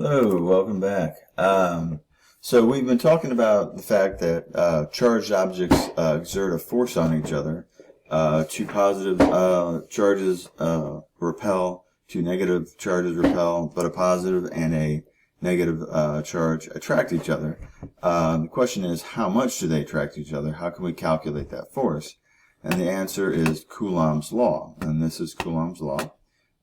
Hello, welcome back. So we've been talking about the fact that charged objects exert a force on each other. Two positive charges repel, two negative charges repel, but a positive and a negative charge attract each other. The question is, how much do they attract each other? How can we calculate that force? And the answer is Coulomb's law, and this is Coulomb's law.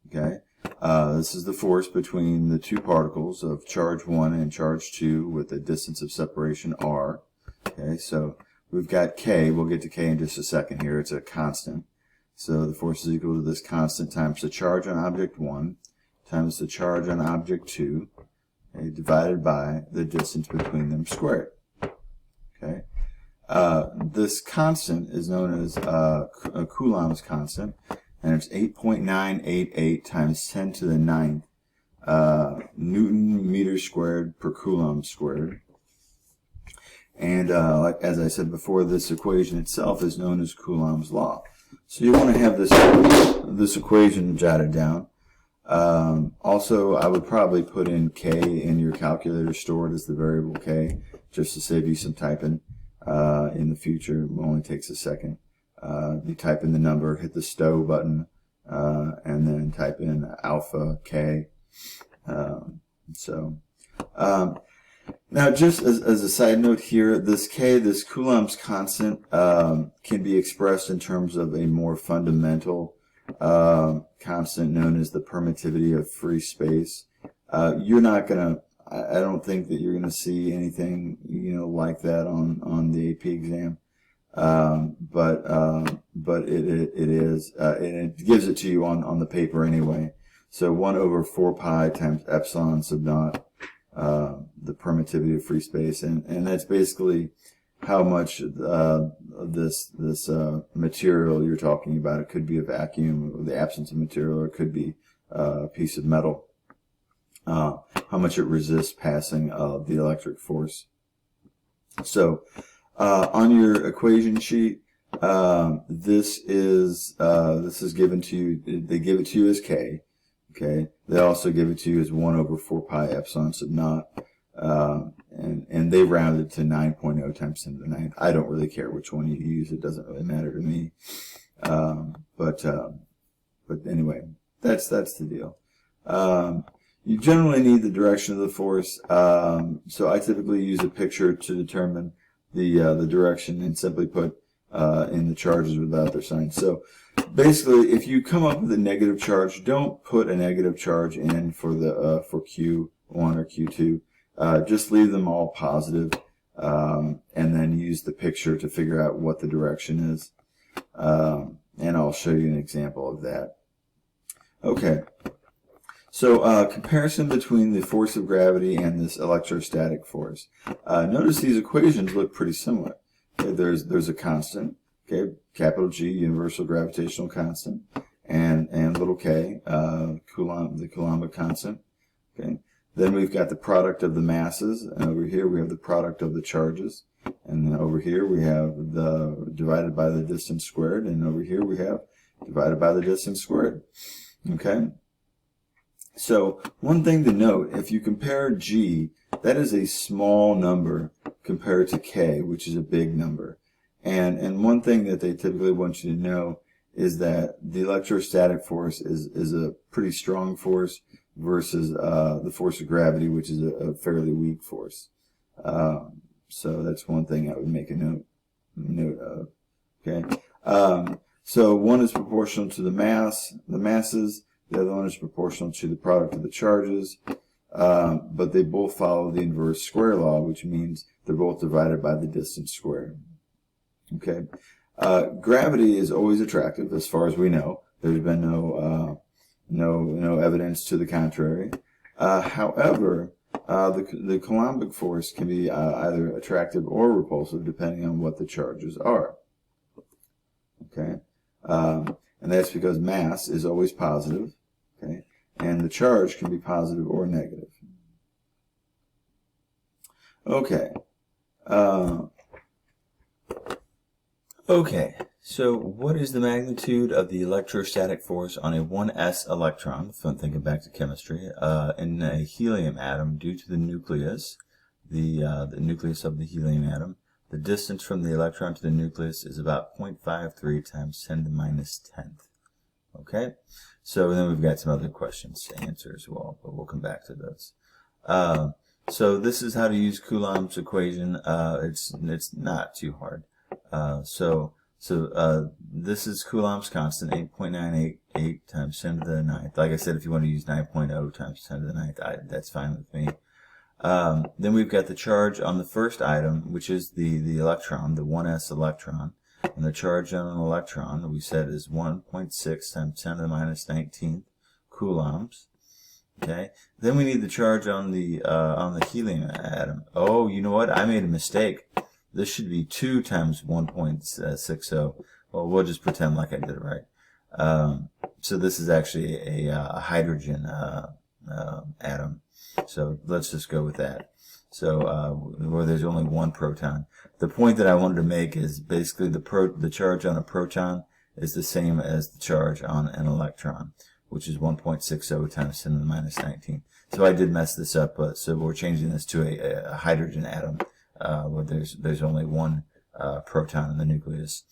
Okay. This is the force between the two particles of charge 1 and charge 2 with a distance of separation r. Okay, so we've got K. We'll get to K in just a second here. It's a constant. So the force is equal to this constant times the charge on object 1 times the charge on object 2, okay, divided by the distance between them squared. Okay. This constant is known as Coulomb's constant, and it's 8.988 times 10 to the 9th Newton meters squared per Coulomb squared. And like as I said before, this equation itself is known as Coulomb's law. So you want to have this equation jotted down. Also, I would probably put in K in your calculator, stored as the variable K, just to save you some typing in the future. It only takes a second. You type in the number, hit the stow button, and then type in alpha K. Now, just as a side note here, this K, this Coulomb's constant, can be expressed in terms of a more fundamental constant known as the permittivity of free space. You're not gonna, I don't think that you're gonna see anything, like that on the AP exam. But it is, and it gives it to you on the paper anyway. So 1 over 4 pi times epsilon sub naught, the permittivity of free space, and that's basically how much this material you're talking about. It could be a vacuum, or the absence of material, or it could be a piece of metal. How much it resists passing the electric force. So on your equation sheet, this is given to you. They give it to you as K. Okay. They also give it to you as 1 over 4 pi epsilon sub naught, and they round it to 9.0 times 10 to the 9th. I don't really care which one you use. It doesn't really matter to me. But anyway, that's the deal. You generally need the direction of the force. So I typically use a picture to determine the direction, and simply put in the charges without their signs. So basically, if you come up with a negative charge, don't put a negative charge in for the for Q1 or Q2. Just leave them all positive, and then use the picture to figure out what the direction is. And I'll show you an example of that. Okay. So comparison between the force of gravity and this electrostatic force. Notice these equations look pretty similar. Okay, there's a constant, okay, capital G, universal gravitational constant, and little k, the Coulombic constant. Okay. Then we've got the product of the masses, and over here we have the product of the charges, and then over here we have the divided by the distance squared, and over here we have divided by the distance squared. Okay. So one thing to note, if you compare G, that is a small number compared to K, which is a big number. And one thing that they typically want you to know is that the electrostatic force is a pretty strong force versus the force of gravity, which is a fairly weak force. So that's one thing I would make a note of. Okay. So one is proportional to the masses. The other one is proportional to the product of the charges, but they both follow the inverse square law, which means they're both divided by the distance squared. Okay, gravity is always attractive, as far as we know. There's been no evidence to the contrary. However, the Coulombic force can be either attractive or repulsive, depending on what the charges are. Okay, and that's because mass is always positive. Okay, and the charge can be positive or negative. Okay. Okay. So what is the magnitude of the electrostatic force on a 1s electron, if I'm thinking back to chemistry, in a helium atom due to the nucleus, the nucleus of the helium atom? The distance from the electron to the nucleus is about 0.53 times 10 to the minus 10th. Okay? So then we've got some other questions to answer as well, but we'll come back to those. So this is how to use Coulomb's equation. It's not too hard. So this is Coulomb's constant, 8.988 times 10 to the 9th. Like I said, if you want to use 9.0 times 10 to the 9th, that's fine with me. Then we've got the charge on the first item, which is the electron, the 1s electron. And the charge on an electron, we said, is 1.6 times 10 to the minus 19th coulombs. Okay. Then we need the charge on the helium atom. Oh, you know what? I made a mistake. This should be 2 times 1.60. Well, we'll just pretend like I did it right. So this is actually a hydrogen atom. So let's just go with that. So where there's only one proton. The point that I wanted to make is basically the charge on a proton is the same as the charge on an electron, which is 1.60 times 10 to the minus 19. So I did mess this up, so we're changing this to a hydrogen atom where there's only one proton in the nucleus.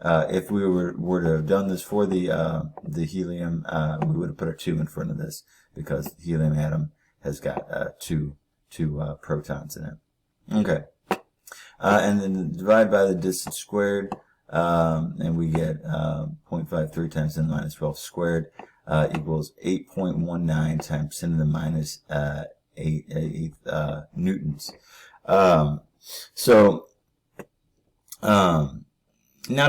If we were to have done this for the helium, we would have put a 2 in front of this because the helium atom has got two protons in it. Okay. And then divide by the distance squared, and we get 0.53 times 10 to the minus 12 squared equals 8.19 times 10 to the minus 8 newtons. Not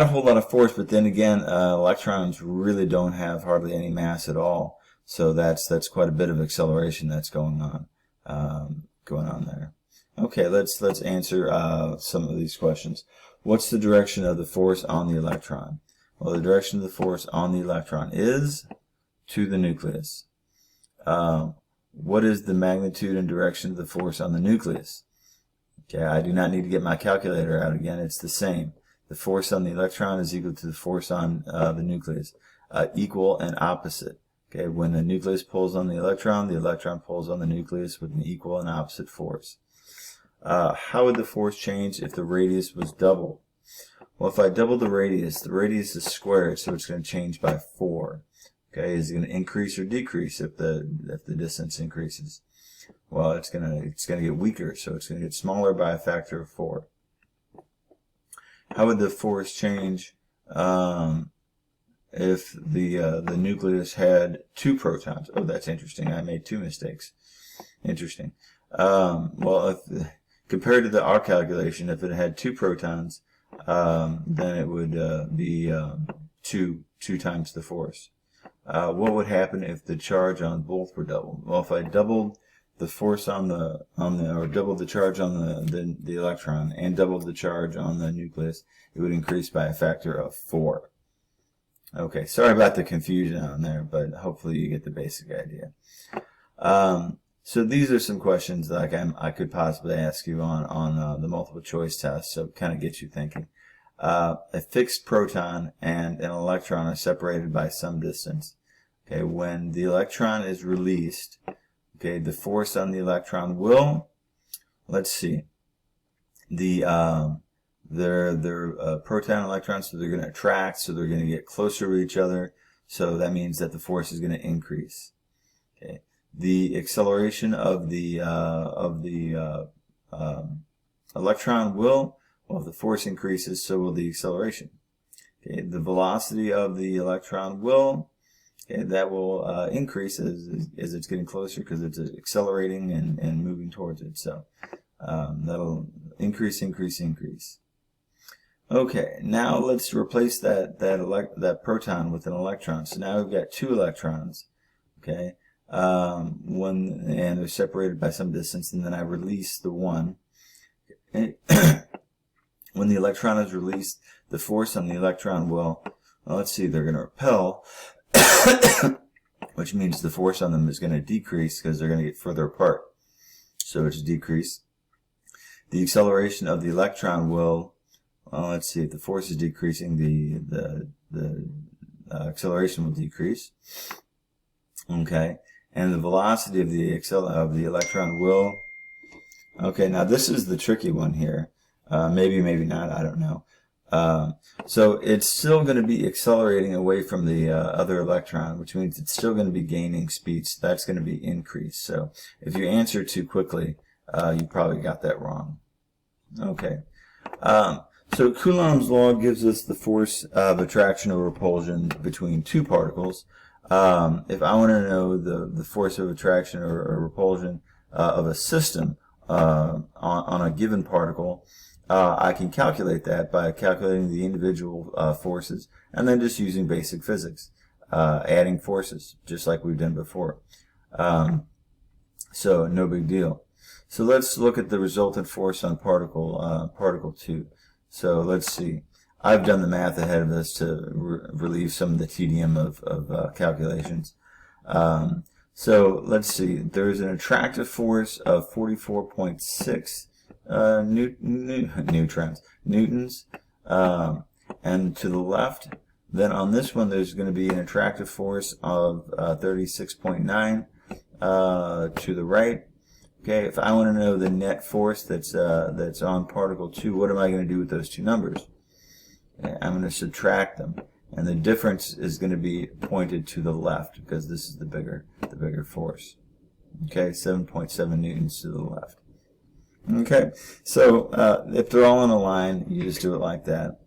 a whole lot of force, but then again, electrons really don't have hardly any mass at all. So that's quite a bit of acceleration that's going on there. Okay, let's answer some of these questions. What's the direction of the force on the electron? Well, the direction of the force on the electron is to the nucleus. What is the magnitude and direction of the force on the nucleus? Okay, I do not need to get my calculator out again. It's the same. The force on the electron is equal to the force on the nucleus. Equal and opposite. Okay, when the nucleus pulls on the electron pulls on the nucleus with an equal and opposite force. How would the force change if the radius was doubled? Well, if I double the radius is squared, so it's going to change by 4. Okay, is it going to increase or decrease if the distance increases? Well, it's going to get weaker, so it's going to get smaller by a factor of 4. How would the force change if the nucleus had 2 protons? Oh, that's interesting. I made 2 mistakes. Interesting. Well, compared to our calculation, if it had 2 protons, then it would be 2 times the force. What would happen if the charge on both were doubled? Well, if I doubled the force or doubled the charge on the electron and doubled the charge on the nucleus, it would increase by a factor of 4. Okay, sorry about the confusion on there, but hopefully you get the basic idea. So these are some questions that I could possibly ask you on the multiple choice test, so kind of get you thinking. A fixed proton and an electron are separated by some distance. Okay, when the electron is released, okay, the force on the electron will, let's see, they're proton electrons, so they're going to attract, so they're going to get closer to each other, so that means that the force is going to increase. Okay, the acceleration of the electron will, well, if the force increases, so will the acceleration. Okay, the velocity of the electron will, okay, that will increase as it's getting closer because it's accelerating and moving towards it. So that'll increase. Okay, now let's replace that proton with an electron. So now we've got 2 electrons. Okay, and they're separated by some distance, and then I release the one. And when the electron is released, the force on the electron will, well, let's see, they're going to repel, which means the force on them is going to decrease because they're going to get further apart. So it's decreased. The acceleration of the electron will, well, let's see, if the force is decreasing, the acceleration will decrease. Okay, and the velocity of the electron will. Okay, now this is the tricky one here. Maybe, maybe not. I don't know. So it's still going to be accelerating away from the other electron, which means it's still going to be gaining speed. So that's going to be increased. So if you answer too quickly, you probably got that wrong. Okay. So Coulomb's law gives us the force of attraction or repulsion between two particles. If I want to know the force of attraction or repulsion of a system on a given particle, I can calculate that by calculating the individual forces and then just using basic physics, adding forces, just like we've done before. So no big deal. So let's look at the resultant force on particle 2. So let's see. I've done the math ahead of us to relieve some of the tedium of calculations. So let's see. There's an attractive force of 44.6 newtons, and to the left. Then on this one, there's going to be an attractive force of 36.9 to the right. Okay, if I want to know the net force that's on particle 2, what am I going to do with those two numbers? Okay, I'm going to subtract them, and the difference is going to be pointed to the left because this is the bigger force. Okay, 7.7 newtons to the left. Okay, so if they're all in a line, you just do it like that.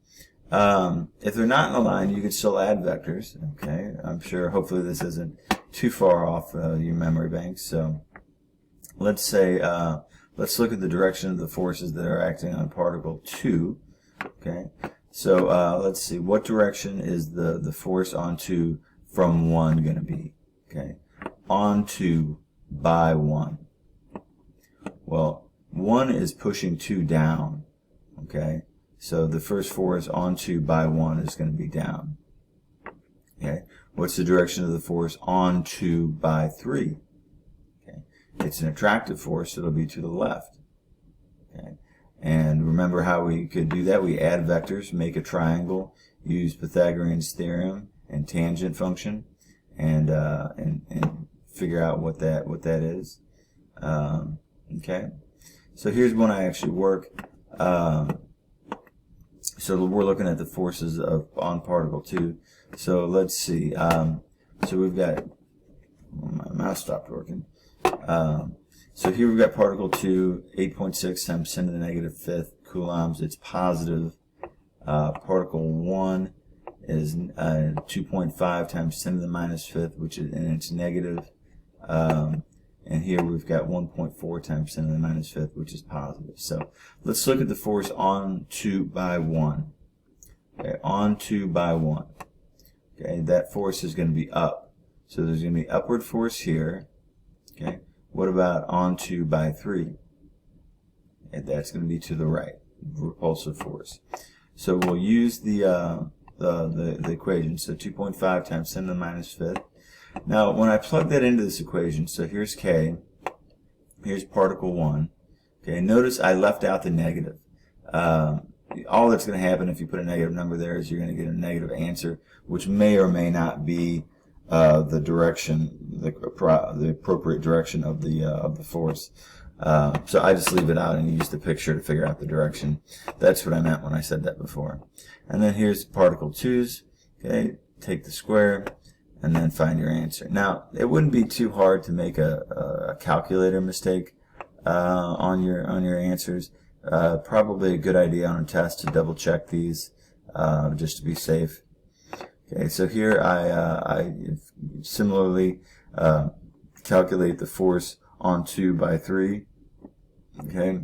If they're not in a line, you could still add vectors. Okay, I'm sure. Hopefully, this isn't too far off your memory banks. So let's say let's look at the direction of the forces that are acting on particle 2. Okay, so let's see, what direction is the force on 2 from 1 going to be? Okay, on 2 by 1. Well, 1 is pushing 2 down. Okay, so the first force on 2 by 1 is going to be down. Okay, what's the direction of the force on 2 by 3? Okay, it's an attractive force, so it'll be to the left. Okay, and remember how we could do that? We add vectors, make a triangle, use Pythagorean's theorem and tangent function, and figure out what that is. Okay, so here's when I actually work. So we're looking at the forces on particle 2. So let's see. So we've got, my mouse stopped working. So here we've got particle 2, 8.6 times 10 to the negative 5th coulombs. It's positive. Particle 1 is 2.5 times 10 to the minus 5th, and it's negative. And here we've got 1.4 times 10 to the minus 5th, which is positive. So let's look at the force on 2 by 1. Okay, on 2 by 1. Okay, that force is going to be up. So there's going to be upward force here. Okay, what about on 2 by 3? And that's going to be to the right, repulsive force. So we'll use the equation. So 2.5 times 10 to the minus 5th. Now, when I plug that into this equation, so here's K, here's particle 1. Okay, notice I left out the negative. All that's going to happen if you put a negative number there is you're going to get a negative answer, which may or may not be the direction, the appropriate direction of the force. So I just leave it out and use the picture to figure out the direction. That's what I meant when I said that before. And then here's particle 2's. Okay, take the square and then find your answer. Now, it wouldn't be too hard to make a calculator mistake on your answers. Probably a good idea on a test to double check these just to be safe. Okay, so here I similarly calculate the force on 2 by 3. Okay,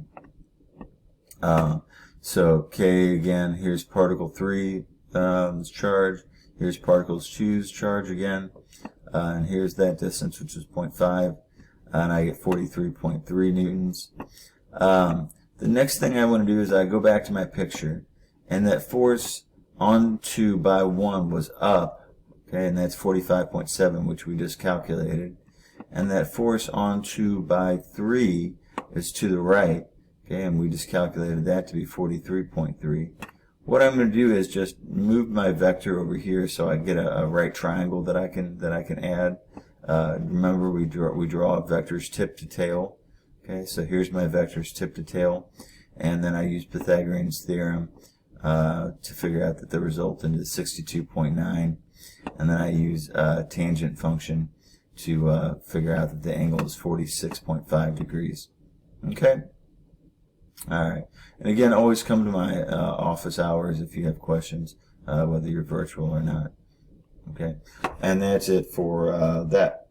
so K again. Here's particle 3 charge. Here's particle 2's charge again, and here's that distance, which is 0.5, and I get 43.3 newtons. The next thing I want to do is I go back to my picture, and that force on 2 by 1 was up, okay, and that's 45.7, which we just calculated, and that force on 2 by 3 is to the right, okay, and we just calculated that to be 43.3. what I'm going to do is just move my vector over here so I get a right triangle that I can add. Remember, we draw vectors tip to tail. Okay, so here's my vectors tip to tail, and then I use Pythagorean's theorem to figure out that the resultant is 62.9, and then I use tangent function to figure out that the angle is 46.5 degrees. Okay? Alright. And again, always come to my office hours if you have questions, whether you're virtual or not. Okay? And that's it for that.